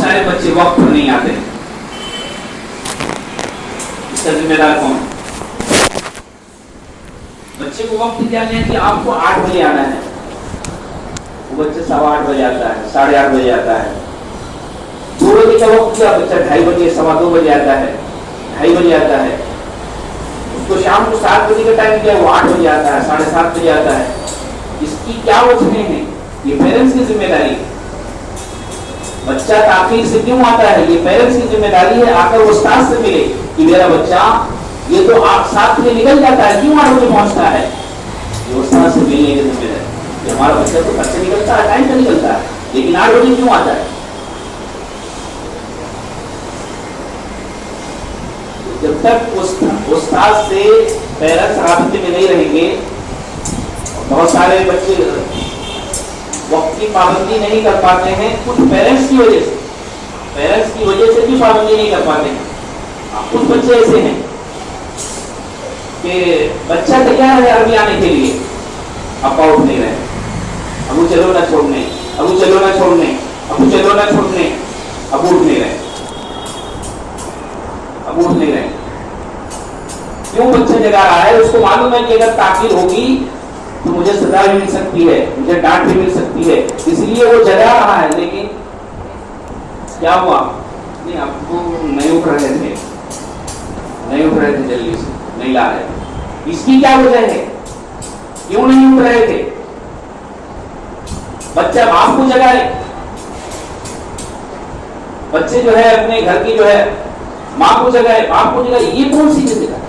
سارے بچے وقت پر نہیں آتے، اس کا ذمہ دار کون؟ بچے کو وقت دیا گیا کہ آپ کو 8 بجے آنا ہے، وہ بچے 8:15 بجے آتا ہے، 8:30 بجے آتا ہے۔ 2 بجے کا وقت کیا، بچہ 2:30 بجے 2:15 بجے آتا ہے، 2:30 بجے آتا ہے۔ اس کو شام کو 7 بجے کا ٹائم کیا، وہ 8 بجے آتا ہے، 7:30 بجے آتا ہے۔ اس کی کیا وجہیں ہیں؟ یہ پیرنٹس کی ذمہ داری ہے۔ بچہ تاخیر سے کیوں آتا ہے، یہ پیرنٹس کی ذمہ داری ہے۔ آ کر وہ استاد سے ملے کہ میرا بچہ یہ تو آپ 7 بجے نکل جاتا ہے، کیوں 8 بجے پہنچتا ہے؟ یہ استاد سے ملنے کی ذمہ داری کہ ہمارا بچہ تو گھر سے نکلتا ہے، ٹائم پہ نکلتا ہے، لیکن 8 بجے کیوں آتا ہے؟ جب تک استاد سے پیرنٹس رابطے میں نہیں رہیں گے، بہت سارے بچے وقت کی پابندی نہیں کر پاتے ہیں، کچھ پیرنٹس کی وجہ سے بھی پابندی نہیں کر پاتے ہیں۔ کچھ بچے ایسے ہیں کہ بچہ تیار ہے عربی آنے کے لیے، ابا اٹھ نہیں رہے، ابو چلو نہ چھوڑنے، ابو چلو نہ چھوڑنے، ابو چلو نہ چھوڑنے، ابو اٹھ نہیں رہے، ابو اٹھ نہیں رہے۔ کیوں بچہ جگا رہا ہے؟ اس کو معلوم ہے کہ اگر تاخیر ہوگی تو مجھے سزا بھی مل سکتی ہے، مجھے ڈانٹ بھی مل سکتی ہے، اس لیے وہ جگا رہا ہے۔ لیکن کیا ہوا؟ نہیں، ابو نہیں اٹھ رہے تھے، جلدی سے نہیں لا رہے تھے۔ اس کی کیا وجہ ہے؟ کیوں نہیں اٹھ رہے تھے؟ بچہ باپ کو جگائے، بچے جو ہے اپنے گھر کی جو ہے ماں کو جگائے، باپ کو جگائے، یہ کون سی ذمہ داری؟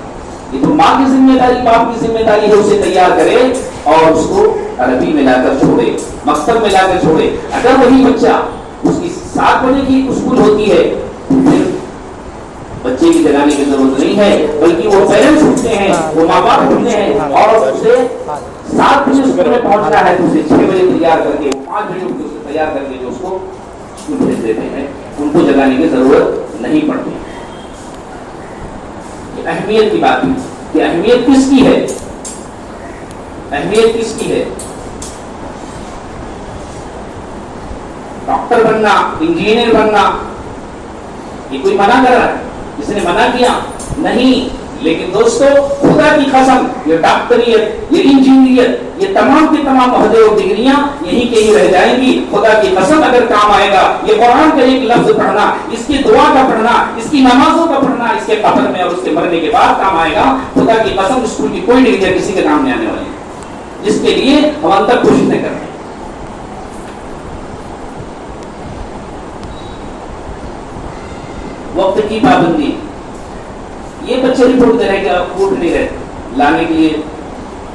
یہ تو ماں کی ذمہ داری، باپ کی ذمہ داری ہے اسے تیار کرے اور اس کو عربی میں لا کر چھوڑے، مکتب میں لا کر چھوڑے۔ اگر وہی بچہ اس کی 7 بجے کی اسکول ہوتی ہے تو پھر بچے کی جگانے کی ضرورت نہیں ہے، بلکہ وہ پیرنٹس اٹھتے ہیں، وہ ماں باپ اٹھتے ہیں اور اسے 7 بجے اسکول میں پہنچنا ہے تو اسے 6 بجے تیار کر کے، 5 بجے اٹھ کے اسے تیار کر کے جو اس کو اسکول بھیج دیتے ہیں، ان کو جگانے کی ضرورت نہیں پڑتی۔ اہمیت کی بات ہے کہ اہمیت کس کی ہے؟ اہمیت کس کی ہے؟ ڈاکٹر بننا، انجینئر بننا، یہ کوئی منع کر رہا ہے؟ اس نے منع کیا نہیں، لیکن دوستو خدا کی قسم یہ ڈاکٹریت، یہ انجینئریت، یہ تمام کی تمام عہدے اور ڈگریاں یہی کے ہی رہ جائیں گی۔ خدا کی قسم اگر کام آئے گا یہ قرآن کا ایک لفظ پڑھنا، اس کی دعا کا پڑھنا، اس کی نمازوں کا پڑھنا، اس کے قبر میں اور اس کے مرنے کے بعد کام آئے گا۔ خدا کی قسم اسکول کی کوئی ڈگری کسی کے کام نہیں آنے والی ہے، جس کے لیے ہم اندر کوشش نہیں کرتے۔ وقت کی پابندی، یہ بچے رپورٹ دے رہے کہ آپ اٹھ نہیں رہے لانے کے لیے،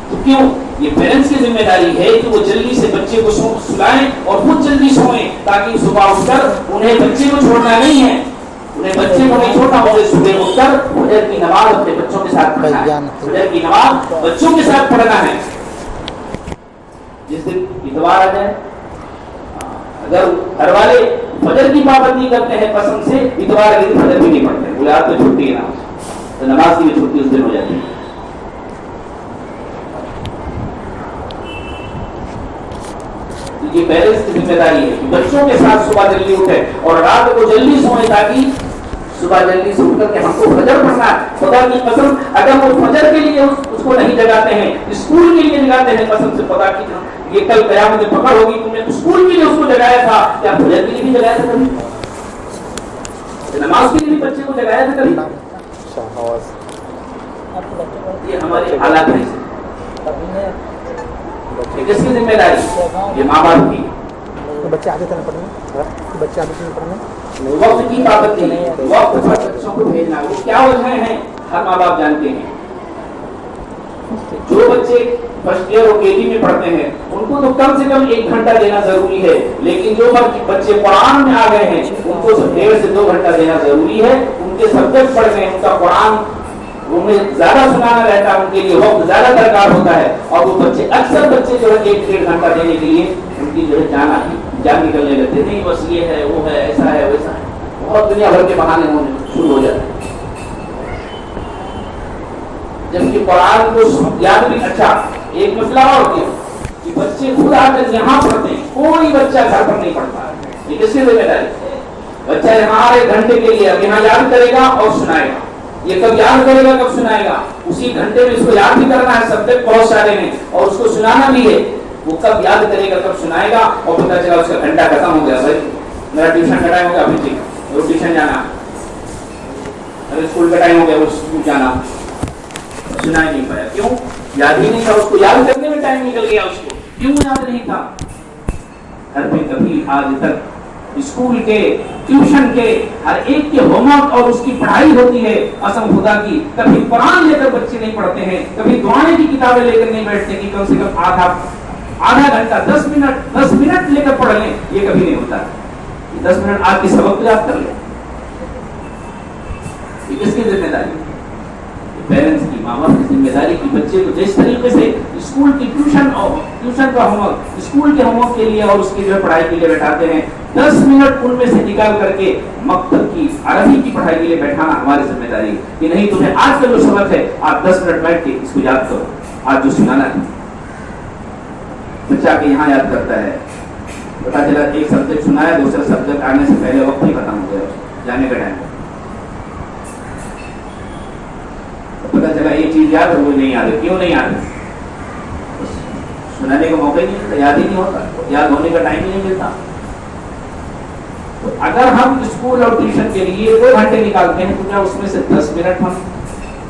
تو کیوں؟ یہ پیرنٹس کی ذمہ داری ہے کہ وہ جلدی سے بچے کو سلائیں اور خود جلدی سوئیں، تاکہ صبح اٹھ کر انہیں بچے کو چھوڑنا نہیں ہے، انہیں بچے کو نہیں چھوڑنا، مجھے صبح اٹھ کر فجر کی نماز اپنے بچوں کے ساتھ پڑھنا ہے، فجر کی نماز بچوں کے ساتھ پڑھنا ہے۔ جس دن اتوار آ جائے، اگر گھر والے فجر کی پابندی کرتے ہیں پسند سے، اتوار کے دن فجر بھی نہیں پڑھتے، بولے آج تو چھٹی ہے نماز، تو نماز کی بھی چھٹی اس دن ہو جاتی ہے۔ یہ پیرنٹس کی ذمہ داری ہے کہ بچوں کے ساتھ صبح جلدی اٹھے اور رات کو جلدی سوئیں، تاکہ صبح جلدی سے اٹھ کر کے ہم کو فجر پڑھنا ہے۔ خدا کی قسم اگر وہ فجر کے لیے اس کو نہیں جگاتے ہیں، اسکول کے لیے جگاتے ہیں پسند سے، خدا کی یہ کل قیامت میں پکڑ ہوگی، تم نے اسکول کے لیے اس کو جگایا تھا، کیا فجر کے لیے بھی جگایا تھا کبھی؟ نماز کے لیے بھی بچے کو جگایا تھا کبھی؟ یہ ہمارے حالات ہیں، کس کی ذمہ داری؟ یہ ماں باپ کی۔ بچے آتے تھے پڑھنے، بچے آتے تھے پڑھنے، وقت کی پابندی، وقت پر بچوں کو بھیجنا، وہ کیا وجہیں ہیں ہر ماں باپ جانتے ہیں۔ جو بچے فرسٹ ایئر اور KG میں پڑھتے ہیں ان کو تو کم سے کم 1 گھنٹہ دینا ضروری ہے، لیکن جو بچے قرآن میں آ گئے ہیں ان کو 1.5 سے 2 گھنٹہ دینا ضروری ہے۔ ان کے سبجیکٹ پڑھ گئے، ان کا قرآن انہیں زیادہ سنانا رہتا ہے، ان کے لیے وقت زیادہ درکار ہوتا ہے، اور وہ بچے اکثر بچے جو ہے 1-1.5 گھنٹہ دینے کے لیے ان کی جو ہے جان نکلنے لگتے، نہیں بس یہ ہے وہ ہے ایسا ہے ویسا ہے، بہت دنیا بھر کے بہانے ہونے شروع ہو جاتے ہیں۔ جبکہ قرآن کو یاد بھی اچھا ایک مسئلہ اور کیا کہ بچے خود آ کر یہاں پڑھتے ہیں، کوئی بچہ گھر پر نہیں پڑھتا ہے، یہ کس کی ذمہ داری؟ بچہ یہاں آ رہا ہے گھنٹے کے لیے، اب یہاں یاد کرے گا اور سنائے گا. یہ کب یاد کرے گا کب سنائے گا؟ اسی گھنٹے میں اس کو یاد بھی کرنا ہے، سبجیکٹ بہت سارے ہیں اور اس کو سنانا بھی ہے. وہ کب یاد کرے گا کب سنائے گا اور پتا چلا اس کا گھنٹہ ختم ہو گیا. بھائی میرا ٹیوشن کا ٹائم ہو گیا، ابھی ٹھیک وہ ٹیوشن جانا، ابھی اسکول کا ٹائم ہو گیا وہ اسکول جانا. سنا ہی نہیں پایا. کیوں؟ یاد ہی نہیں تھا. اس کو یاد کرنے میں ٹائم نکل گیا. اس کو کیوں یاد نہیں تھا؟ گھر پہ کبھی آج تک اسکول کے ٹیوشن کے ہر ایک کے ہوم ورک اور اس کی پڑھائی ہوتی ہے قسم خدا کی. کبھی قرآن لے کر بچے نہیں پڑھتے ہیں، کبھی دعائیں کی کتابیں لے کر نہیں بیٹھتے کہ کم سے کم آدھا گھنٹہ 10 منٹ لے کر پڑھ لیں. یہ کبھی نہیں ہوتا. 10 منٹ آج کی سبق تو یاد کر لیں. یہ کس کی ذمہ داری؟ پیرنٹس کی، ماں باپ کی ذمہ داری کی. بچے کو جس طریقے سے اسکول کی ٹیوشن کا ہوم ورک اسکول کے ہوم ورک کے لیے اور اس کی جو پڑھائی کے لیے بیٹھاتے ہیں، 10 منٹ ان میں سے نکال کر کے مکتب کی عربی کی پڑھائی کے لیے بیٹھانا ہماری ذمہ داری ہے کہ نہیں تمہیں آج کا جو سبق ہے آپ 10 منٹ بیٹھ کے اس کو یاد کرو. آج جو سنانا ہے بچہ کے یہاں یاد کرتا ہے. پتا چلا ایک سبجیکٹ سنایا، دوسرا سبجیکٹ آنے سے پہلے وقت ہی ختم ہو گیا جانے کا ٹائم. پتا چلا یہ چیز یاد ہے وہ نہیں یاد ہے. کیوں نہیں یاد ہے؟ سنانے کا موقع ہی نہیں ملتا، یاد ہی نہیں ہوتا، یاد ہونے کا ٹائم ہی نہیں ملتا. تو اگر ہم اسکول اور ٹیوشن کے لیے 2 گھنٹے نکالتے ہیں تو کیا اس میں سے 10 منٹ ہم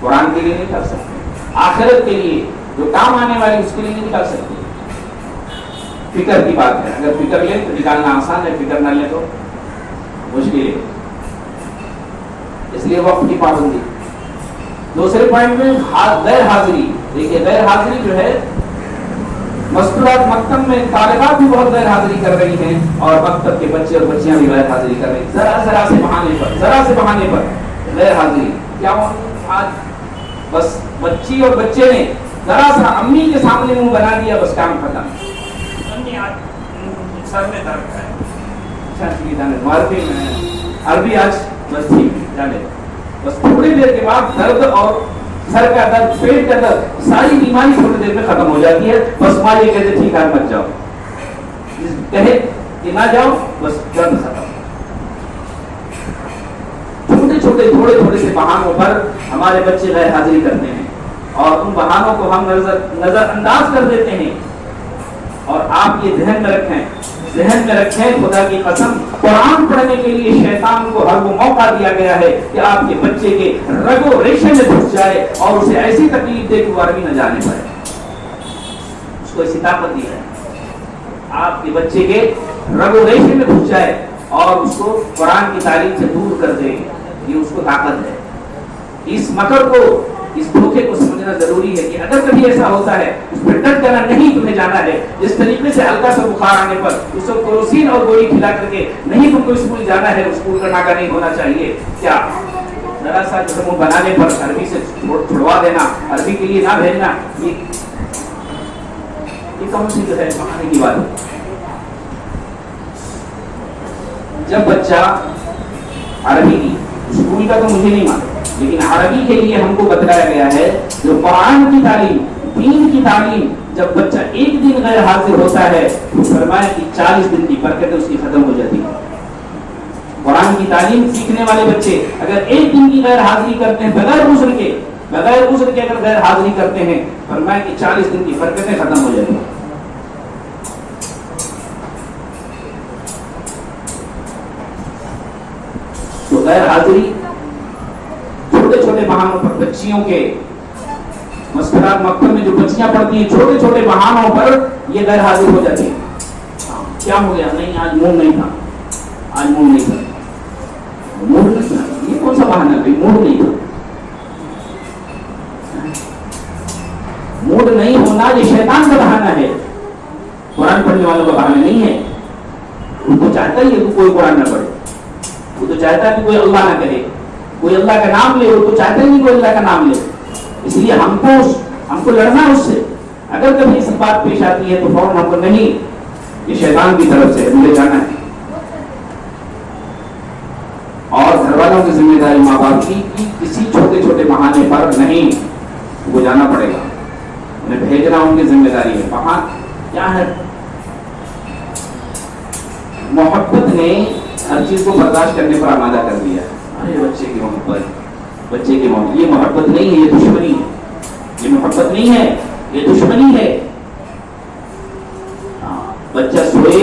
قرآن کے لیے نہیں نکال سکتے؟ آخرت کے لیے جو کام آنے والی اس کے لیے نہیں نکال سکتے؟ فکر کی بات ہے. اگر فکر لیں تو نکالنا آسان ہے، فکر نہ لیں تو مشکل ہے. اس لیے وقت کی پابندی. دوسرے پوائنٹ میں غیر حاضری. دیکھیے غیر حاضری جو ہے، مستورات مکتب میں طالبات بھی بہت غیر حاضری کر رہی ہیں اور مکتب کے بچے اور بچیاں بھی غیر حاضری کر رہی ہیں. ذرا سے بہانے پر غیر حاضری. کیا آج بس بچی اور بچے نے ذرا سا امی کے سامنے منہ بنا دیا، بس کام ختم. امی آج سر میں درد ہے، اچھا ٹھیک ہے عربی آج بس ٹھیک جانے. بس تھوڑی دیر کے بعد درد اور سر کا درد، پیٹ کا درد، ساری بیماری تھوڑی دیر میں ختم ہو جاتی ہے. بس ماں یہ کہتے ٹھیک ہے مت جاؤ، کہے کہ نہ جاؤ، بس درد ختم. چھوٹے تھوڑے سے بہانوں پر ہمارے بچے غیر حاضری کرتے ہیں اور ان بہانوں کو ہم نظر انداز کر دیتے ہیں. اور آپ یہ ذہن میں رکھیں خدا کی قسم، قرآن پڑھنے کے لیے شیطان کو ہر وہ موقع دیا گیا ہے کہ آپ کے بچے کے رگ و ریشے میں گھس جائے اور اسے ایسی تکلیف دے کہ وہ عربی نہ جانے پائے. اس کو ایسی طاقت دی ہے آپ کے بچے کے رگ و ریشے میں گھس جائے اور اس کو قرآن کی تعلیم سے دور کر دے. یہ اس کو طاقت ہے. اس مکر کو، اس دھوکے کو سمجھنا ضروری ہے کہ اگر کبھی ایسا ہوتا ہے اس پر ڈٹ جانا نہیں، تمہیں جانا ہے. جس طریقے سے ہلکا سا بخار آنے پر اس کو کروسین اور گولی کھلا کر کے نہیں تم کو اسکول جانا ہے، اسکول کا ناکہ نہیں ہونا چاہیے. کیا ذرا سا منہ بنانے پر عربی سے چھڑوا دینا، عربی کے لیے نہ بھیجنا، یہ کون سی جو ہے بہانے کی بات ہے؟ جب بچہ عربی کی، اسکول کا تو مجھے نہیں معلوم، لیکن عربی کے لیے ہم کو بتلایا گیا ہے جو قرآن کی تعلیم، دین کی تعلیم، جب بچہ ایک دن غیر حاضر ہوتا ہے تو فرمایا کہ 40 دن کی برکت اس کی ختم ہو جاتی ہے. قرآن کی تعلیم سیکھنے والے بچے اگر ایک دن کی غیر حاضری کرتے ہیں بغیر عذر کے اگر غیر حاضری کرتے ہیں، فرمایا کہ 40 دن کی برکتیں ختم ہو جاتی ہیں. تو غیر حاضری چھوٹے بہانوں پر بچیوں کے مسکرات مکتب میں جو بچیاں پڑھتی ہیں چھوٹے بہانوں پر یہ غیر حاضر ہو جاتی ہیں. کیا ہو گیا؟ نہیں آج موڈ نہیں تھا، یہ کون سا بہانہ ہے؟ موڈ نہیں تھا. موڈ نہیں ہونا یہ شیطان کا بہانہ ہے، قرآن پڑھنے والوں کا بہانہ نہیں ہے. وہ تو چاہتا ہی ہے کہ کوئی قرآن نہ پڑھے، وہ تو چاہتا ہے کہ کوئی اللہ نہ کرے، کوئی اللہ کا نام لے. وہ تو چاہتا ہی نہیں کوئی اللہ کا نام لے. اس لیے ہم کو لڑنا ہے اس سے. اگر کبھی اس بات پیش آتی ہے تو فوراً ہم کو نہیں، یہ شیطان کی طرف سے مجھے جانا ہے. اور گھر والوں کی ذمہ داری ماں باپ کی کسی چھوٹے بہانے پر نہیں، وہ جانا پڑے گا، انہیں بھیجنا ان کی ذمہ داری ہے. بہانا کیا ہے؟ محبت نے ہر چیز کو برداشت کرنے پر آمادہ کر دیا ہے. ارے بچے کی محبت، بچے کی محبت، یہ محبت نہیں ہے، یہ دشمنی ہے. یہ محبت نہیں ہے، یہ دشمنی ہے. بچہ سوئے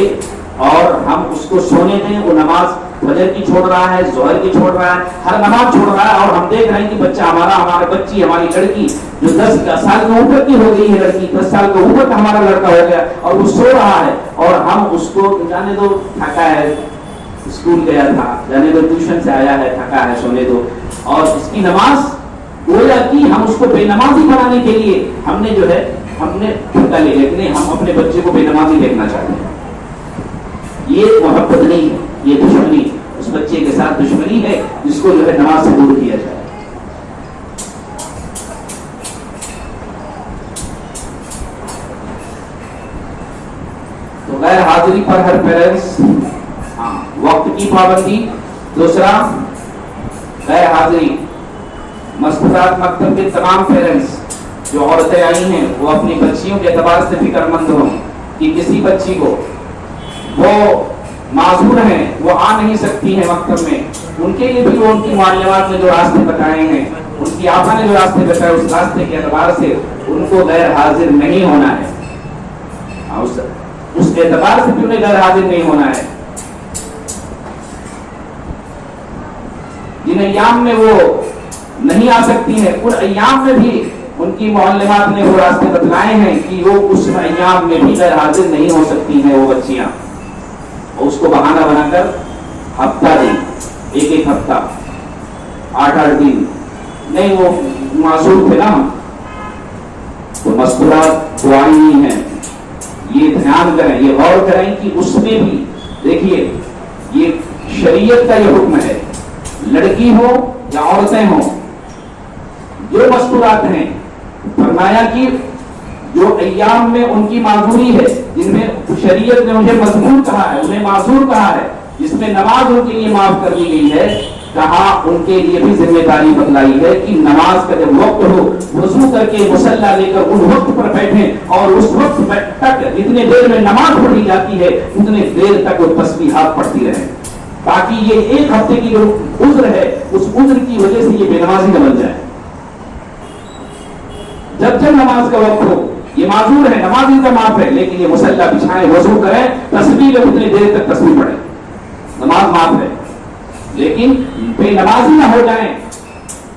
اور ہم اس کو سونے دیں، وہ نماز فجر کی چھوڑ رہا ہے، ظہر کی چھوڑ رہا ہے، ہر نماز چھوڑ رہا ہے، اور ہم دیکھ رہے ہیں کہ بچہ ہمارا بچی، ہماری لڑکی جو 10 سال کے اوپر کی ہو گئی ہے، لڑکی 10 سال کے اوپر کا ہمارا لڑکا ہو گیا اور وہ سو رہا ہے، اور ہم اس کو جانے دو تھکا ہے، اسکول گیا تھا، جانے دو ٹیوشن سے آیا ہے، تھکا ہے، سونے دو، اور اس کی نماز گویا کہ ہم اس کو بے نمازی بنانے کے لیے ہم نے جو ہے ہم نے ٹھکا لے لیا کہ ہم اپنے بچے کو بے نمازی دیکھنا چاہتے ہیں. یہ محبت نہیں ہے، یہ دشمنی، اس بچے کے ساتھ دشمنی ہے جس کو جو ہے نماز سے دور کیا جائے. تو غیر حاضری پر ہر پیرنٹس، وقت کی پابندی. دوسرا غیر حاضری، مستورات مکتب کے تمام پیرنٹس جو عورتیں آئی ہیں وہ اپنی بچیوں کے اعتبار سے فکر مند ہوں کہ کسی بچی کو وہ معذور ہیں، وہ آ نہیں سکتی ہیں مکتب میں، ان کے لیے بھی وہ ان کی معلمات نے جو راستے بتائے ہیں، ان کی آپا نے جو راستے بتائے، اس راستے کے اعتبار سے ان کو غیر حاضر نہیں ہونا ہے. اس اعتبار سے بھی انہیں غیر حاضر نہیں ہونا ہے. جن ایام میں وہ نہیں آ سکتی ہیں، ان ایام میں بھی ان کی معلمات نے وہ راستے بتلائے ہیں کہ وہ اس ایام میں بھی غیر حاضر نہیں ہو سکتی ہیں وہ بچیاں. اس کو بہانہ بنا کر ہفتہ دن، ایک ہفتہ، 8 دن نہیں، وہ معذور تھے نا. تو مستورات دعائیں نہیں ہیں، یہ دھیان کریں، یہ غور کریں کہ اس میں بھی دیکھیے یہ شریعت کا یہ حکم ہے، لڑکی ہو یا عورتیں ہوں، جو مستورات ہیں فرمایا کہ جو ایام میں ان کی معذوری ہے، جن میں شریعت نے انہیں مذموم کہا ہے، انہیں معذور کہا ہے، جس میں نماز ان کے لیے معاف کر دی گئی ہے، کہا ان کے لیے بھی ذمہ داری بتلائی ہے کہ نماز کا جب وقت ہو وضو کر کے مصلی لے کر ان وقت پر بیٹھیں، اور اس وقت تک جتنے دیر میں نماز پڑھی جاتی ہے اتنے دیر تک وہ تسبیحات پڑھتی رہیں، تاکہ یہ ایک ہفتے کی جو عذر ہے اس عذر کی وجہ سے یہ بے نمازی نہ بن جائے. جب نماز کا وقت ہو، یہ معذور ہے، نماز ان کا معاف ہے، لیکن یہ مصلی بچھائیں، وضو کریں، تسبیح میں اتنے دیر تک تسبیح پڑھیں، نماز معاف ہے، لیکن بے نمازی نہ ہو جائیں،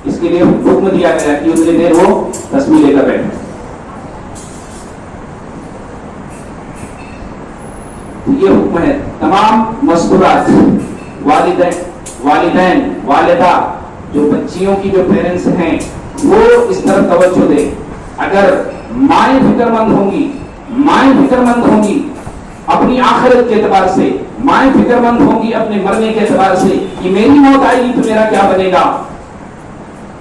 اس کے لیے حکم دیا گیا کہ اتنی دیر وہ تسبیح لے کر بیٹھیں. یہ حکم ہے. تمام مستورات، والدین، والدہ، جو بچیوں کی جو پیرنٹس ہیں وہ اس طرف توجہ دیں. اگر مائیں فکر مند ہوں گی اپنی آخرت کے اعتبار سے، مائیں فکر مند ہوں گی اپنے مرنے کے اعتبار سے کہ میری موت آئے گی تو میرا کیا بنے گا.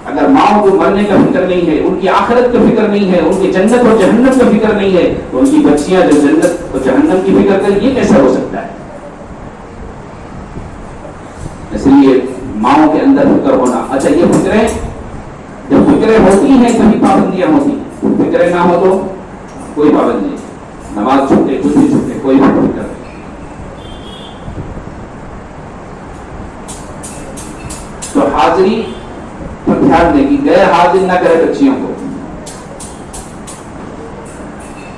اگر ماؤں کو مرنے کا فکر نہیں ہے، ان کی آخرت کا فکر نہیں ہے، ان کی جنت اور جہنم کا فکر نہیں ہے، تو ان کی بچیاں جو جنت اور جہنم کی فکر کریں، یہ کیسے ہو سکتا ہے؟ اس لیے ماؤں کے اندر فکر ہونا. اچھا، یہ فکریں جب فکریں ہوتی ہیں تبھی پابندیاں ہوتی ہیں، فکریں نہ ہو تو کوئی پابندی نہیں، نماز چھوٹے، کچھ بھی چھوٹے، کوئی بھی فکر نہیں. تو حاضری پر دھیان دیں کہ غیر حاضر نہ کرے بچیوں کو.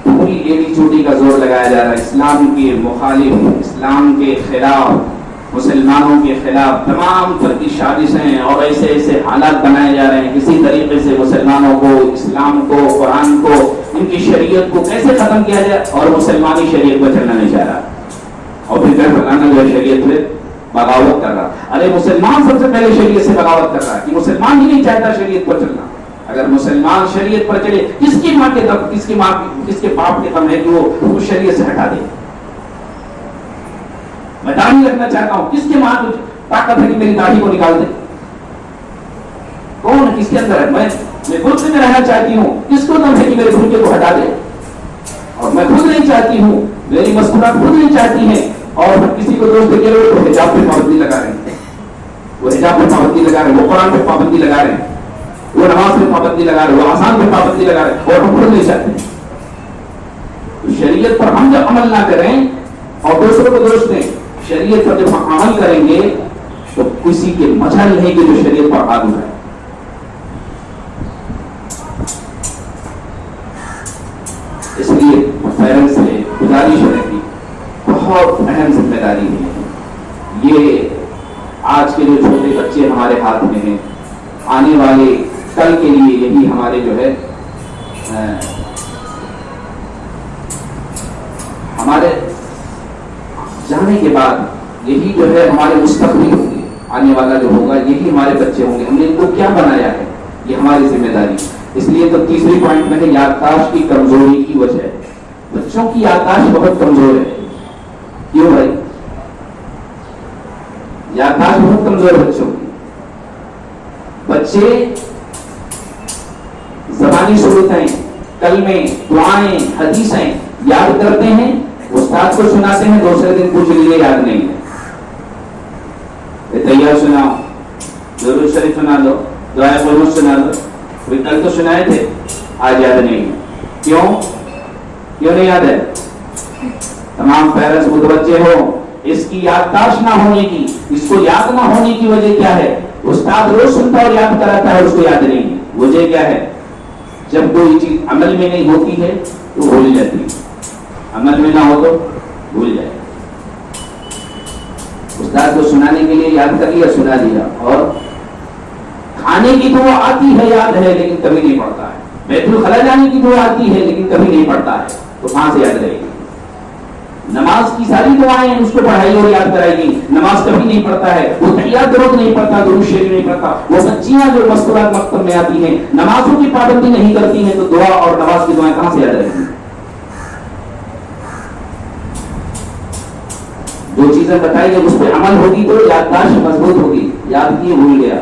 پوری ایڑی چوٹی کا زور لگایا جا رہا ہے، اسلام کے مخالف، اسلام کے خلاف، مسلمانوں کے خلاف تمام طرح کی سازشیں اور ایسے حالات بنائے جا رہے ہیں. کسی طریقے سے مسلمانوں کو، اسلام کو، قرآن کو، ان کی شریعت کو کیسے ختم کیا جائے، اور مسلمانی شریعت پر چلنا نہیں چاہ رہا، اور پھر کیا فلانا جو ہے شریعت میں بغاوت کر رہا. ارے مسلمان سب سے پہلے شریعت سے بغاوت کر رہا ہے، کہ مسلمان ہی نہیں چاہتا شریعت پر چلنا. اگر مسلمان شریعت پر چلے، کس کی ماں کے دم، کس کے باپ کے دم ہے کہ وہ شریعت سے ہٹا دے؟ میں داڑھی رکھنا چاہتا ہوں، کس کے ماں کو طاقت ہے کہ میری داڑھی کو نکال دے؟ کون ہے؟ کس کے اندر ہے؟ میں برقعے میں رہنا چاہتی ہوں، کس کو دم ہے کہ میرے برقعے کو ہٹا دے؟ اور میں خود نہیں چاہتی ہوں، میری مستورات خود نہیں چاہتی ہیں، اور کسی کو دوست کے لوگ تو حجاب پہ پابندی لگا رہے ہیں، وہ حجاب پہ پابندی لگا رہے ہیں، وہ قرآن پہ پابندی لگا رہے ہیں، وہ نماز پہ پابندی لگا رہے ہیں، وہ آسان پہ پابندی لگا رہے ہیں، اور ہم خود نہیں چاہتے. تو شریعت پر ہم جب عمل نہ کریں اور دوسروں کو دوست دیں، شریعت پر جب ہم عمل کریں گے تو کسی کے مجال نہیں کہ جو شریعت پر عادل ہے. اس لیے پیرنٹس سے گزارش ہے کہ بہت اہم ذمہ داری ہے. یہ آج کے جو چھوٹے بچے ہمارے ہاتھ میں ہیں، آنے والے کل کے لیے یہی ہمارے جو ہے ہمارے جانے کے بعد یہی جو ہے ہمارے مستقبل ہوں گے. آنے والا جو ہوگا یہی ہمارے بچے ہوں گے. ہم نے ان کو کیا بنایا ہے، یہ ہماری ذمہ داری. اس لیے تو تیسری پوائنٹ میں ہے یادداشت کی کمزوری کی وجہ ہے. بچوں کی یادداشت بہت کمزور ہے. کیوں بھائی؟ یادداشت بہت کمزور ہے بچوں کی. بچے زبانی صورتیں، کلمے، دعائیں، حدیثیں یاد کرتے ہیں، استاد کو سناتے ہیں، دوسرے دن پوچھ لیے یاد نہیں ہے. تیار سناؤ، درود شریف سنا دو، دعائے قنوت سنا دو. کل تو سنائے تھے، آج یاد نہیں ہے. کیوں نہیں یاد ہے؟ تمام پیرنٹس متوجہ ہو. اس کی یادداشت نہ ہونے کی، اس کو یاد نہ ہونے کی وجہ کیا ہے؟ استاد روز سنتا اور یاد کراتا ہے، اس کو یاد نہیں ہے. وجہ کیا ہے؟ جب کوئی چیز عمل میں نہیں ہوتی ہے تو بھول جاتی ہے. عمل میں نہ ہو تو بھول جائے. استاد کو سنانے کے لیے یاد کر لیا، سنا دیا. اور کھانے کی دعا آتی ہے، یاد ہے، لیکن کبھی نہیں پڑھتا ہے. بیت الخلا جانے کی دعا آتی ہے لیکن کبھی نہیں پڑھتا ہے، تو کہاں سے یاد رہے گی؟ نماز کی ساری دعائیں اس کو پڑھائی اور یاد کرائے گی، نماز کبھی نہیں پڑھتا ہے. وہ تحیات درود نہیں پڑھتا، درود شریف نہیں پڑھتا. وہ بچیاں جو مستورات مکتب میں آتی ہیں، نمازوں کی پابندی نہیں کرتی ہیں، تو دعا اور نماز کی دعائیں کہاں سے یاد رہیں گی؟ جو چیزیں بتائی گئی اس پہ عمل ہوگی تو یادداشت مضبوط ہوگی. یاد کیے بھول گیا.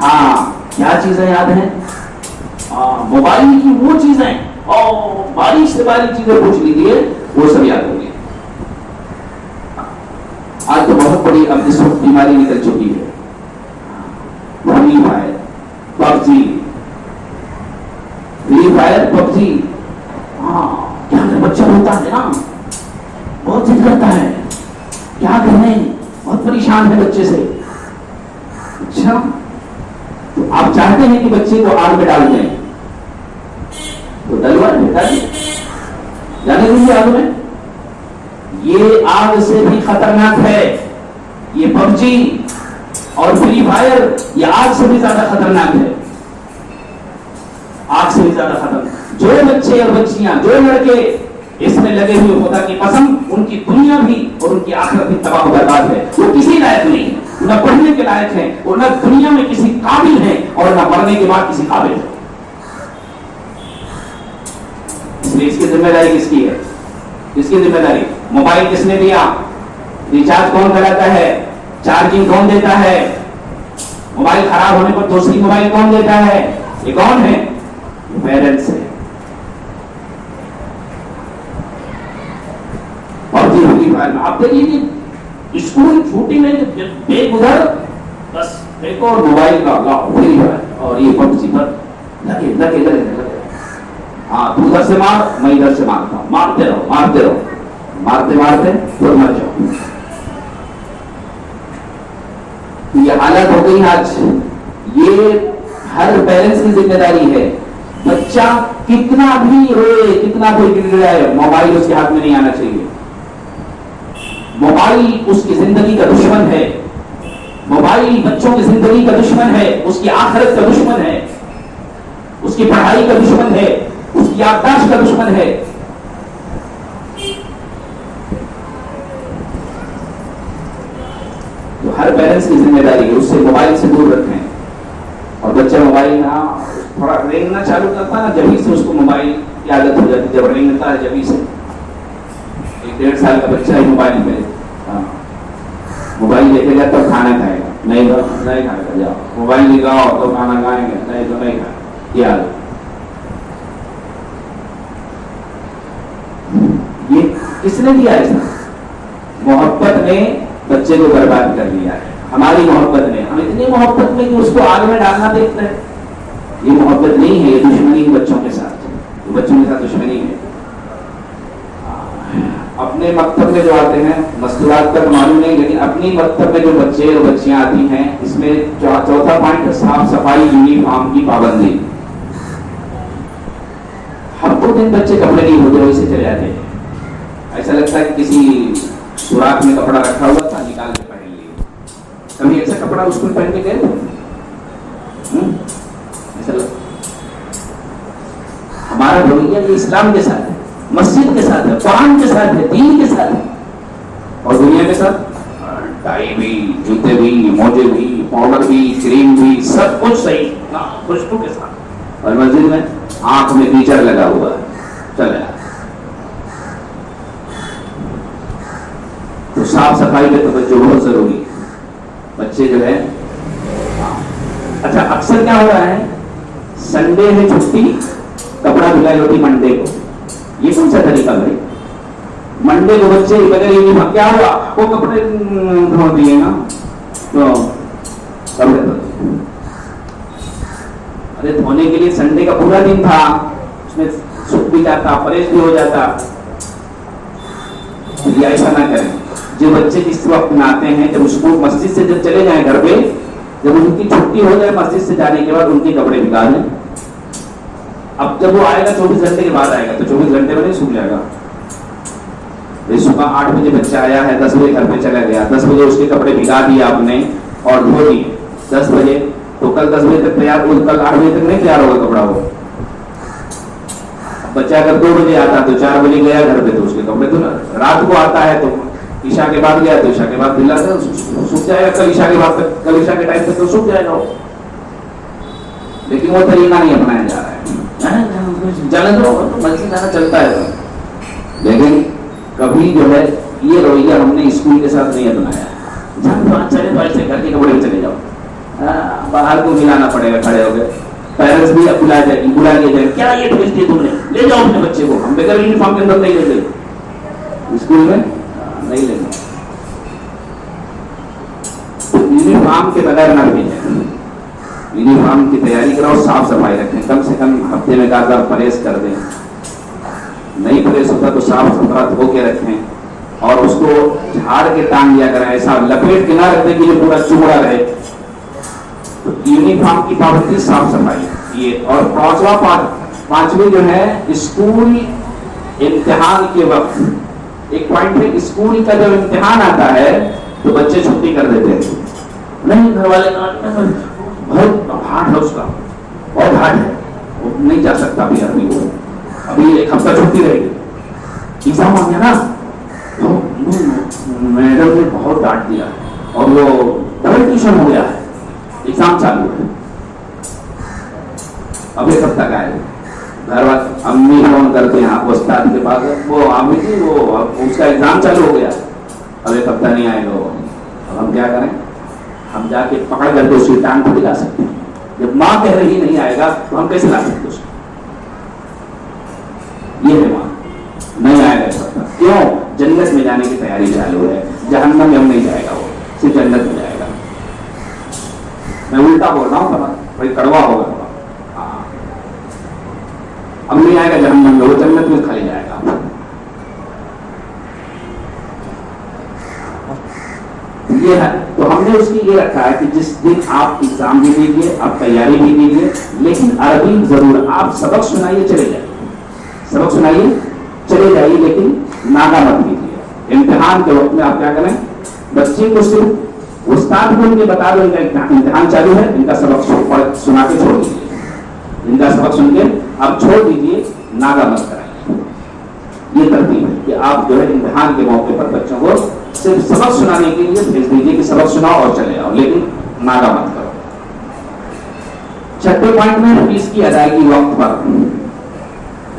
ہاں، کیا چیزیں یاد ہیں؟ موبائل کی وہ چیزیں اور باریک سے باریک چیزیں پوچھ لیجیے، وہ سب یاد ہوگی. آج تو بہت بڑی اب اس وقت بیماری نکل چکی ہے، فری فائر، پب جی. فری فائر، پب جی. ہاں، کیا بچہ ہوتا ہے نا، بہت ضد کرتا ہے. کیا کہنے، بہت پریشان ہے بچے سے. اچھا، تو آپ چاہتے ہیں کہ بچے کو آگ میں ڈال دیں تو ڈلوا جانے دیجیے آگ میں. یہ آگ سے بھی خطرناک ہے. یہ پب جی اور فری فائر یہ آگ سے بھی زیادہ خطرناک ہے. آگ سے بھی زیادہ خطرناک. جو بچے اور بچیاں، جو لڑکے اس میں لگے ہوئے خدا کی قسم، ان کی دنیا بھی اور ان کی آخرت بھی تباہ و برباد ہے. وہ کسی لائق نہیں ہے، نہ پڑھنے کے لائق ہیں، اور نہ دنیا میں کسی قابل ہیں، اور نہ مرنے کے بعد کسی قابل ہے. اس لیے اس کی ذمہ داری کس کی ہے؟ کس کی ذمہ داری؟ موبائل کس نے دیا؟ ریچارج کون کراتا ہے؟ چارجنگ کون دیتا ہے؟ موبائل خراب ہونے پر دوسری موبائل کون دیتا ہے؟ یہ کون ہے؟ پیرنٹس ہے. اور آپ دیکھیے کہ اسکول چھوٹی میں بیگ ادھر، بس دیکھو موبائل کا اور یہ پب جی پر لگے. ہاں، تو ادھر سے مار، میں ادھر سے مارتا ہوں. مارتے رہو، مارتے پھر مر جاؤ. یہ حالت ہو گئی آج. یہ ہر پیرنٹس کی ذمہ داری ہے. بچہ کتنا بھی روئے، کتنا کوئی گڑگڑائے، موبائل اس کے ہاتھ میں نہیں آنا چاہیے. موبائل اس کی زندگی کا دشمن ہے. موبائل بچوں کی زندگی کا دشمن ہے، اس کی آخرت کا دشمن ہے، اس کی پڑھائی کا دشمن ہے، اس کی یادداشت کا دشمن ہے. تو ہر پیرنٹس کی ذمہ داری ہے اس سے موبائل سے دور رکھیں. اور بچہ موبائل نہ تھوڑا رینگنا چالو کرتا نا، جبھی سے اس کو موبائل کی عادت ہو جاتی. جب رینگتا ہے جبھی سے. 1-1.5 سال کا بچہ ہی موبائل پہ، موبائل دیکھے گا تو کھانا کھائے گا. نہیں کھائے گا، جاؤ موبائل نکاؤ تو کھانا کھائیں گے، نہیں تو نہیں کھائے. یہ کس نے دیا ایسا؟ محبت نے بچے کو برباد کر دیا ہے. ہماری محبت نے، ہم اتنی محبت میں کہ اس کو آگ میں ڈالنا دیکھتے ہیں. یہ محبت نہیں ہے، یہ دشمنی ہے بچوں کے ساتھ. بچوں کے ساتھ دشمنی ہے. اپنے مکتب میں جو آتے ہیں مستورات کا معلوم نہیں، لیکن اپنی مکتب میں جو بچے اور بچیاں آتی ہیں اس میں چوتھا پوائنٹ ہے صاف صفائی یونیفارم کی پابندی. ہفتوں دن بچے کپڑے نہیں ہوتے ویسے چلے جاتے ہیں، ایسا لگتا ہے کہ کسی سوراخ میں کپڑا رکھا ہوا تھا نکال کے پہن لیے. کبھی ایسا کپڑا اسکول پہن کے گئے تھے؟ ایسا لگتا ہمارا رویہ یہ اسلام کے ساتھ ہے، مسجد کے ساتھ ہے، قرآن کے ساتھ ہے، دین کے ساتھ ہے. اور دنیا کے ساتھ ٹائی بھی، جوتے بھی، موجے بھی، پاؤڈر بھی، کریم بھی، سب کچھ صحیح خوشبو کے ساتھ. اور مسجد میں آنکھ میں ٹیچر لگا ہوا ہے چلے. تو صاف صفائی پہ توجہ بہت ضروری ہے. بچے جو ہے اچھا اکثر کیا ہو رہا ہے، سنڈے ہے چھٹی، کپڑا دھلائی ہوتی منڈے کو. یہ کون سا طریقہ بھائی؟ منڈے کو بچے بغیر یونیفارم کیا ہوا، وہ کپڑے دھو دیے نا تو کپڑے دھو دیے. ارے دھونے کے لیے سنڈے کا پورا دن تھا، اس میں سوکھ بھی جاتا، فریش بھی ہو جاتا. یہ ایسا نہ کریں. جو بچے جس وقت میں آتے ہیں جب اسکول مسجد سے جب چلے جائیں گھر پہ، جب ان کی چھٹی ہو جائے مسجد سے جانے کے بعد ان کے کپڑے نکال لیں. اب جب وہ آئے گا 24 گھنٹے کے بعد آئے گا تو 24 گھنٹے میں نہیں سوکھ جائے گا. صبح 8 بجے بچہ آیا ہے، 10 بجے گھر پہ چلا گیا، 10 بجے اس کے کپڑے بھگا دیے آپ نے اور دھو دیے 10 بجے، تو کل 10 بجے تک تیار، کل 8 بجے تک نہیں تیار ہوگا کپڑا. وہ بچہ اگر 2 بجے آتا تو 4 بجے گیا گھر پہ تو اس کے کپڑے دھونا. رات کو آتا ہے تو عشاء کے بعد گیا تو عشاء کے بعد دھلا سوکھ جائے گا. کل عشاء کے بعد تک، کل عشاء کے ٹائم تک تو سوکھ جائے گا. لیکن وہ طریقہ نہیں اپنایا جا رہا ہے. جانے دو مسجد جانا چلتا ہے، لیکن کبھی جو ہے یہ رویہ ہم نے اسکول کے ساتھ نہیں اپنایا. جان چلے تو ایسے گھر کے کپڑے میں چلے جاؤ، باہر کو ملانا پڑے گا کھڑے ہو گئے. پیرنٹس بھی اب بلا لیا جائے کیا یہ بھیج دیے تم نے، لے جاؤ اپنے بچے کو. ہم بغیر یونیفارم کے اندر نہیں لے گئے اسکول میں، نہیں لے گئے. یونیفارم کے بغیر نہ بھیجیں. یونیفارم کی تیاری کراؤ، صاف صفائی رکھیں، کم سے کم ہفتے میں ایک بار پریس کر دیں. نہیں پریس ہوتا تو صاف ستھرا دھو کے رکھیں اور اس کو جھاڑ کے ٹانگ دیا کریں. ایسا لپیٹ کے نہ رکھ دیں کہ یہ پورا چوڑا رہے. تو یونیفارم کی پابندی، صاف صفائی یہ. اور پانچویں جو ہے اسکول امتحان کے وقت ایک پوائنٹ ہے، اسکول کا جب امتحان آتا ہے تو بچے چھٹی کر دیتے ہیں. نہیں گھر والے بہت ہارڈ ہے، اس کا بہت ہارڈ ہے، وہ نہیں جا سکتا ابھی آدمی کو، ابھی 1 ہفتہ چھٹی رہے گی. ایگزام آ گیا نا تو میڈم نے بہت ڈانٹ دیا اور وہ ڈبل ٹیوشن ہو گیا ہے، ایگزام چالو ہے. اب 1 ہفتہ کا ہے. گھر والے امی فون کرتے ہیں آپ استاد کے پاس، وہ امی جی وہ اس کا ایگزام چالو ہو گیا، اب 1 ہفتہ نہیں آئے گا. اب ہم کیا کریں؟ ہم جا کے پکڑ کر کے اس کی ٹانگ کو دلا سکتے ہیں. جب ماں کہہ رہی نہیں آئے گا تو ہم کیسے لا سکتے اس کو؟ یہ ہے ماں نہیں آئے گا سکتا. کیوں؟ جنت میں جانے کی تیاری چالو ہے، جہنم میں ہم نہیں جائے گا، وہ صرف جنت میں جائے گا. میں الٹا بول رہا ہوں، بھائی کڑوا ہوگا تھوڑا. ہاں اب نہیں آئے گا جہنم میں، وہ جنت میں کھالی جائے گا. یہ ہے تو ہم نے اس کی یہ رکھا ہے کہ جس دن آپ ایگزام بھی دیجیے، آپ تیاری بھی دیجیے، لیکن عربی ضرور. آپ سبق سنائیے چلے جائیے، سبق سنائیے چلے جائیے، لیکن ناگا مت کیجیے. امتحان کے وقت میں آپ کیا کریں، بچے کو صرف استاد کو ان کے بتا دو ان کا امتحان چالو ہے، ان کا سبق سنا کے چھوڑ دیجیے. ان کا سبق سن کے آپ چھوڑ دیجیے، ناگا مت کرائیے. یہ ترتیب ہے کہ آپ جو ہے امتحان کے موقع پر بچوں کو صرف سبق سنانے کے لیے بھیج دیجیے کہ سبق سناؤ اور چلے آؤ، لیکن ناگا مت کرو. 6 پوائنٹ میں فیس کی ادائیگی وقت پر.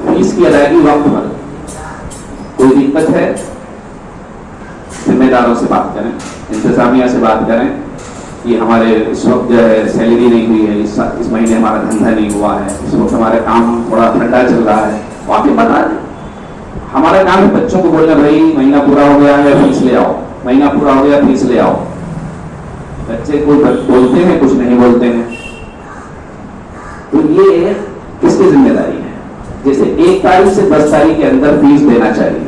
فیس کی ادائیگی وقت پر کوئی دقت ہے ذمہ داروں سے بات کریں، انتظامیہ سے بات کریں کہ ہمارے اس وقت جو ہے سیلری نہیں ہوئی ہے، اس مہینے ہمارا دھندا نہیں ہوا ہے، اس وقت ہمارے کام تھوڑا ٹھنڈا چل رہا ہے. واقعی بتا دیں. ہمارا کام ہے بچوں کو بولنا بھائی مہینہ پورا ہو گیا ہے فیس لے آؤ، مہینہ پورا ہو گیا فیس لے آؤ. بچے کوئی بولتے ہیں کچھ نہیں بولتے ہیں. تو یہ کس کی ذمہ داری ہے؟ جیسے 1 تاریخ سے 10 تاریخ کے اندر فیس دینا چاہیے.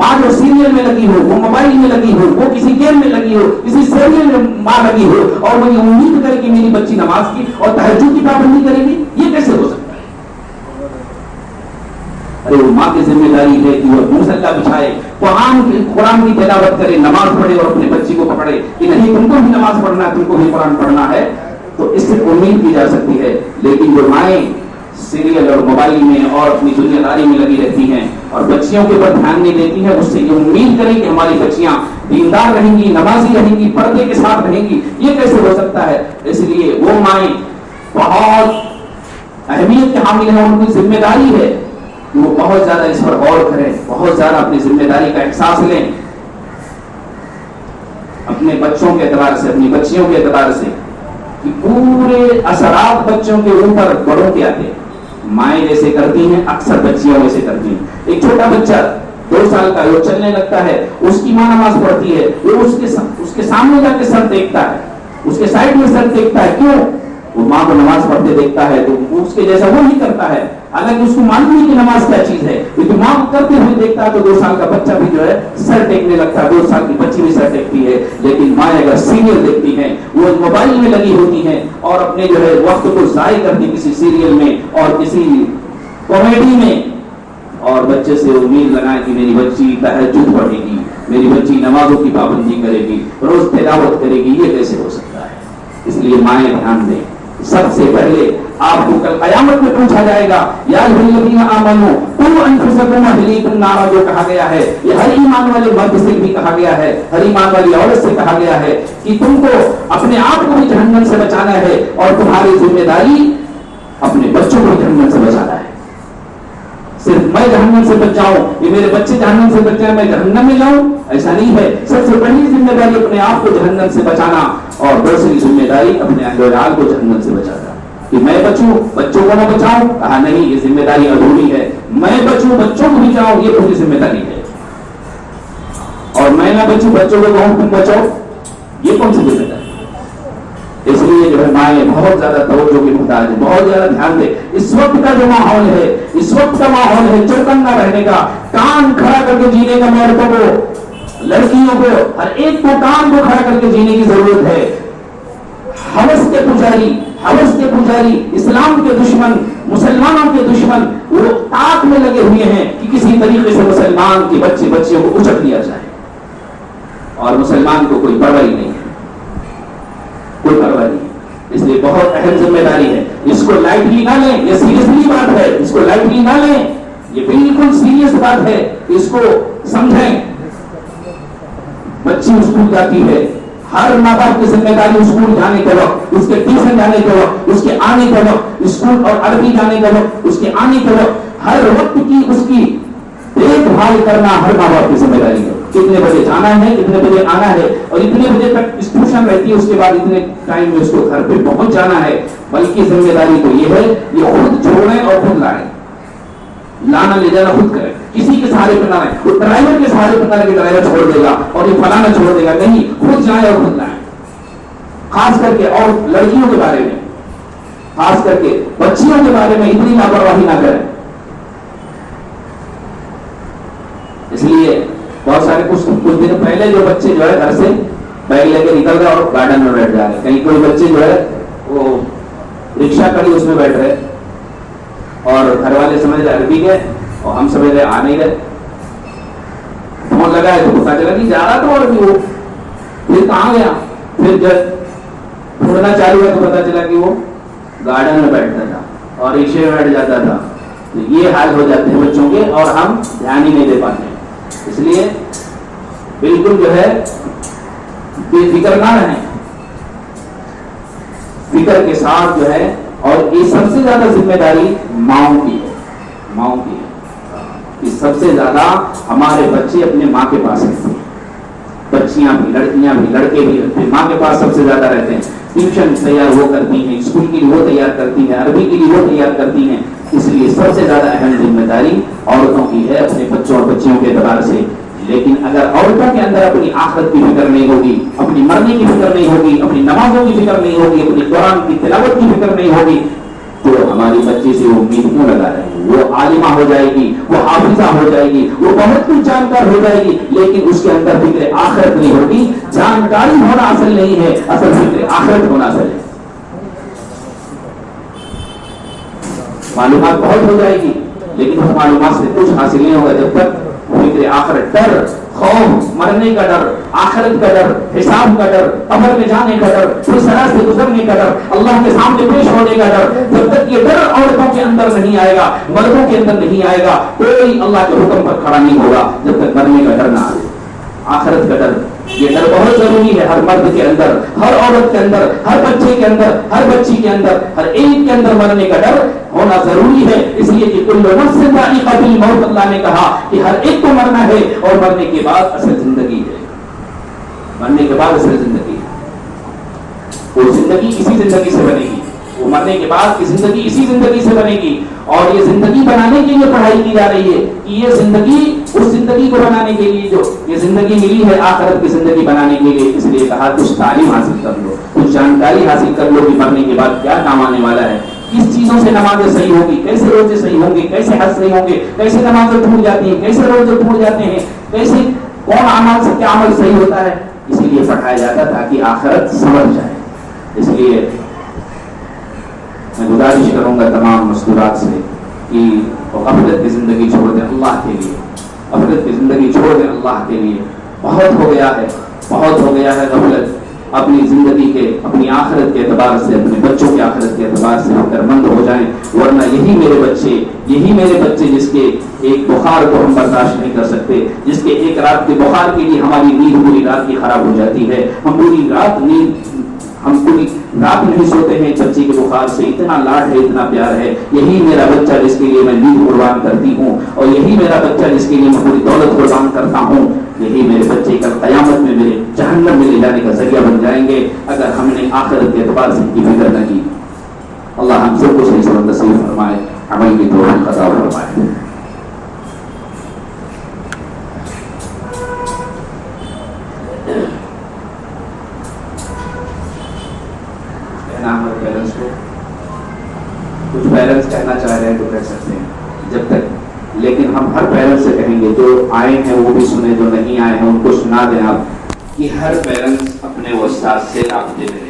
ماں جو سیریل میں لگی ہو، وہ موبائل میں لگی ہو، وہ کسی گیم میں لگی ہو، کسی سیریل میں ماں لگی ہو، اور وہ یہ امید کرے کہ میری بچی نماز کی اور تہجد کی پابندی کرے گی، یہ کیسے ہو سکتا ہے؟ ارے وہ ماں کی ذمہ داری ہے کہ وہ مصلی بچھائے، قرآن کی تلاوت کرے، نماز پڑھے اور اپنے بچی کو پکڑے کہ نہیں تم کو بھی نماز پڑھنا ہے، تم کو بھی قرآن پڑھنا ہے، تو اس سے امید کی جا سکتی ہے۔ لیکن جو مائیں سیریل اور موبائل میں اور اپنی دنیا داری میں لگی رہتی ہیں اور بچیوں کے اوپر دھیان نہیں دیتی ہیں، اس سے یہ امید کریں کہ ہماری بچیاں دیندار رہیں گی، نمازی رہیں گی، پردے کے ساتھ رہیں گی، یہ کیسے ہو سکتا ہے؟ اس لیے وہ مائیں بہت اہمیت کے حامل ہیں، ان کی ذمہ داری ہے کہ وہ بہت زیادہ اس پر غور کریں، بہت زیادہ اپنی ذمہ داری کا احساس لیں، اپنے بچوں کے اعتبار سے، اپنی بچیوں کے اعتبار سے، کہ پورے اثرات بچوں کے اوپر بڑوں کے آتے ہیں۔ مائیں جیسے کرتی ہیں اکثر بچیاں ویسے کرتی ہیں۔ ایک چھوٹا بچہ 2 سال کا وہ چلنے لگتا ہے، اس کی ماں نماز پڑھتی ہے، وہ اس کے سامنے جا کے سر دیکھتا ہے، اس کے سائڈ میں سر دیکھتا ہے، کیوں؟ وہ ماں کو نماز پڑھتے دیکھتا ہے تو وہ اس کے جیسا وہ نہیں کرتا ہے، حالانکہ اس کو معلوم نہیں کہ نماز کیا چیز ہے، لیکن ماں کو کرتے ہوئے دیکھتا ہے تو 2 سال کا بچہ بھی جو ہے سر ٹیکنے لگتا ہے، 2 سال کی بچی بھی سر ٹیکتی ہے۔ لیکن ماں اگر سیریل دیکھتی ہیں، وہ موبائل میں لگی ہوتی ہیں اور اپنے جو ہے وقت کو ضائع کرتی کسی سیریل میں اور کسی کامیڈی میں، اور بچے سے امید لگائیں کہ میری بچی تہجد پڑھے گی، میری بچی نمازوں کی پابندی کرے گی، روز تلاوت کرے گی، یہ کیسے ہو سکتا ہے؟ اس لیے مائیں دھیان دیں۔ سب سے پہلے آپ کو کل قیامت میں پوچھا جائے گا، یا الذین آمنوا قوا انفسکم واہلیکم نارا، جو کہا گیا ہے یہ ہر ایمان والے مرد سے بھی کہا گیا ہے، ہر ایمان والی عورت سے کہا گیا ہے کہ تم کو اپنے آپ کو بھی جہنم سے بچانا ہے اور تمہاری ذمہ داری اپنے بچوں کو جہنم سے بچانا ہے۔ صرف میں جہنم سے بچ جاؤں، یہ میرے بچے جہنم سے بچ جائیں، میں جہنم میں جاؤں، ایسا نہیں ہے۔ سب سے پہلی ذمہ داری اپنے آپ کو جہنم سے بچانا، اور دوسری ذمہ داری اپنے اہل و عیال کو جہنم سے بچانا۔ کہ میں بچوں، بچوں کو نہ بچاؤں، کہا نہیں، یہ ذمہ داری ادھوری ہے۔ میں بچوں، بچوں کو بھی جاؤں، یہ پوری ذمہ داری ہے۔ اور میں نہ بچوں، بچوں کو کہوں تم بچاؤ، یہ کون سی ذمہ داری؟ اس لیے جو ہے مائیں بہت زیادہ توجہ کی محتاج ہے، بہت زیادہ دھیان دے۔ اس وقت کا جو ماحول ہے، اس وقت کا ماحول ہے چوکنا رہنے کا، کان کھڑا کر کے جینے کا، عورتوں کو، لڑکیوں کو، ہر ایک کو کان کو کھڑا کر کے جینے کی ضرورت ہے۔ ہوس کے پجاری، اسلام کے دشمن، مسلمانوں کے دشمن، وہ تاک میں لگے ہوئے ہیں کہ کسی طریقے سے مسلمان کے بچیوں کو اچک لیا جائے، اور مسلمان کو کوئی پرواہ نہیں ہے، کوئی پرواہ نہیں۔ اس لیے بہت اہم ذمہ داری ہے، اس کو لائٹلی نہ لیں، یہ سیریسلی بات ہے، اس کو لائٹلی نہ لیں، یہ بالکل سیریس بات ہے، اس کو سمجھیں۔ بچی اسکول جاتی ہے، ہر ماں باپ کی ذمہ داری اسکول جانے کے وقت، اس کے ٹیوشن جانے کے وقت، اس کے آنے کے وقت، اسکول اور عربی جانے کے وقت، اس کے آنے کے وقت، ہر وقت کی اس کی دیکھ بھال کرنا ہر ماں باپ کی ذمہ داری ہے۔ کتنے بجے جانا ہے، کتنے بجے آنا ہے، اور اتنے بجے تک ٹیوشن رہتی ہے، اس کے بعد اتنے ٹائم میں اس کو گھر پہ پہنچ جانا ہے۔ بلکہ ذمہ داری تو یہ ہے، یہ خود چھوڑیں اور خود لائیں، لانا لے جانا خود کریں، کسی کے سہارے پہ نہ رہیں۔ وہ ڈرائیور کے سہارے پہ نہ رہیں، ڈرائیور چھوڑ دے گا اور یہ فلانا چھوڑ دے گا، نہیں، خود جائیں اور خود لائیں۔ خاص کر کے اور لڑکیوں کے بارے میں، خاص کر کے بچیوں کے بارے میں اتنی لاپرواہی نہ کریں۔ اس لیے بہت سارے کچھ دن پہلے جو بچے جو ہے گھر سے بیگ لے کے نکل گئے اور گارڈن میں بیٹھ جا رہے، کہیں کوئی بچے جو ہے وہ رکشا کھڑی اس میں بیٹھ رہے، اور گھر والے سمجھ رہے عربی کے، اور ہم سمجھ رہے آ نہیں رہے۔ فون لگا ہے تو پتا چلا کہ جا رہا تھا عربی، وہ پھر کہاں گیا، پھر جب ڈھونڈنا چالو ہے تو پتا چلا کہ وہ گارڈن میں بیٹھتا تھا اور رکشے میں بیٹھ جاتا تھا۔ تو یہ حال ہو جاتے ہیں بچوں کے، اور ہم دھیان ہی نہیں دے پاتے۔ اس لیے بالکل جو ہے بے فکر نہ رہیں، فکر کے ساتھ جو ہے، اور یہ سب سے زیادہ ذمہ داری ماؤں کی ہے، ماؤں کی ہے کہ سب سے زیادہ ہمارے بچے اپنے ماں کے پاس رہتے ہیں، بچیاں بھی، لڑکیاں بھی، لڑکے بھی اپنے ماں کے پاس سب سے زیادہ رہتے ہیں۔ ٹیوشن تیار وہ کرتی ہیں، اسکول کے لیے وہ تیار کرتی ہیں، عربی کے لیے وہ تیار کرتی ہیں۔ اس لیے سب سے زیادہ اہم ذمہ داری عورتوں کی ہے اپنے بچوں اور بچیوں کے اعتبار سے۔ لیکن اگر عورتوں کے اندر اپنی آخرت کی فکر نہیں ہوگی، اپنی مرنے کی فکر نہیں ہوگی، اپنی نمازوں کی فکر نہیں ہوگی، اپنی قرآن کی تلاوت کی فکر نہیں ہوگی، تو ہماری بچی سے امید کیوں لگا رہے ہیں؟ وہ عالمہ ہو جائے گی، وہ حافظہ ہو جائے گی، وہ بہت کچھ جانکار ہو جائے گی، لیکن اس کے اندر فکر آخرت نہیں ہوگی۔ جانکاری ہونا اصل نہیں ہے، اصل فکر آخرت ہونا اصل ہے۔ معلومات بہت ہو جائے گی، لیکن اس معلومات سے کچھ حاصل نہیں ہوگا جب تک فکر آخرت، ڈر، خوف، مرنے کا ڈر، آخرت کا ڈر، حساب کا ڈر، قبر میں جانے کا ڈر، پھر صراط سے گزرنے کا ڈر، اللہ کے سامنے پیش ہونے کا ڈر، جب تک یہ ڈر عورتوں کے اندر نہیں آئے گا، مردوں کے اندر نہیں آئے گا، کوئی اللہ کے حکم پر کھڑا نہیں ہوگا جب تک مرنے کا ڈر نہ آئے۔ آخرت کا ڈر، یہ ڈر بہت ضروری ہے ہر مرد کے اندر، ہر عورت کے اندر، ہر بچے کے اندر، ہر بچی کے اندر، ہر ایک کے اندر مرنے کا ڈر ہونا ضروری ہے۔ اس لیے کہ کل نفس ذائقۃ الموت، اللہ نے کہا کہ ہر ایک کو مرنا ہے، اور مرنے کے بعد اصل زندگی ہے، مرنے کے بعد اصل زندگی ہے۔ وہ زندگی اسی زندگی سے بنے گی، وہ مرنے کے بعد کی زندگی اسی زندگی سے بنے گی، اور یہ زندگی بنانے کے لیے پڑھائی کی جا رہی ہے کہ یہ زندگی اس زندگی کو بنانے کے لیے جو یہ زندگی ملی ہے آخرت کی زندگی بنانے کے لیے، اس لیے کہا کچھ تعلیم حاصل کر لو، کچھ جانکاری حاصل کر لو کہ مرنے کے بعد کیا کام آنے والا ہے، کس چیزوں سے نمازیں صحیح ہوگی، کیسے روزے صحیح ہوں گے، کیسے حج صحیح ہوں گے، کیسے نمازیں ٹوٹ جاتی ہیں، کیسے روزے ٹوٹ جاتے ہیں، کیسے کون عمل سے کیا عمل صحیح ہوتا ہے، اسی لیے پڑھایا جاتا تاکہ آخرت سمجھ جائے۔ اس لیے میں گزارش کروں گا تمام مستورات سے کہ غفلت کی زندگی چھوڑ دیں اللہ کے لیے، غفلت کی زندگی چھوڑ دیں اللہ کے لیے۔ بہت ہو گیا ہے، بہت ہو گیا ہے غفلت۔ اپنی زندگی کے، اپنی آخرت کے اعتبار سے، اپنے بچوں کی آخرت کے اعتبار سے فکر مند ہو جائیں، ورنہ یہی میرے بچے جس کے ایک بخار کو ہم برداشت نہیں کر سکتے، جس کے ایک رات کے بخار کے لیے ہماری نیند پوری رات کی خراب ہو جاتی ہے، ہم پوری رات نہیں سوتے ہیں، بچے کے بخار سے اتنا لاڈ ہے، اتنا پیار ہے۔ یہی میرا بچہ جس کے لیے میں نیند قربان کرتی ہوں، اور یہی میرا بچہ جس کے لیے میں پوری دولت قربان کرتا ہوں، یہی میرے بچے کل قیامت میں میرے جہنم میں لے جانے کا ذریعہ بن جائیں گے اگر ہم نے آخرت کے اعتبار سے ان کی فکر نہ کی۔ اللہ ہم سب کو صحیح سمجھ نصیب فرمائے، عمل کی توفیق عطا فرمائے۔ پیرنٹس کو کچھ پیرنٹس کہنا چاہ رہے ہیں تو کہہ سکتے ہیں جب تک، لیکن ہم ہر پیرنٹس سے کہیں گے، جو آئے ہیں وہ بھی سنیں، جو نہیں آئے ہیں ان کو سنا دیں آپ، کہ ہر پیرنٹس اپنے استاد سے رابطے میں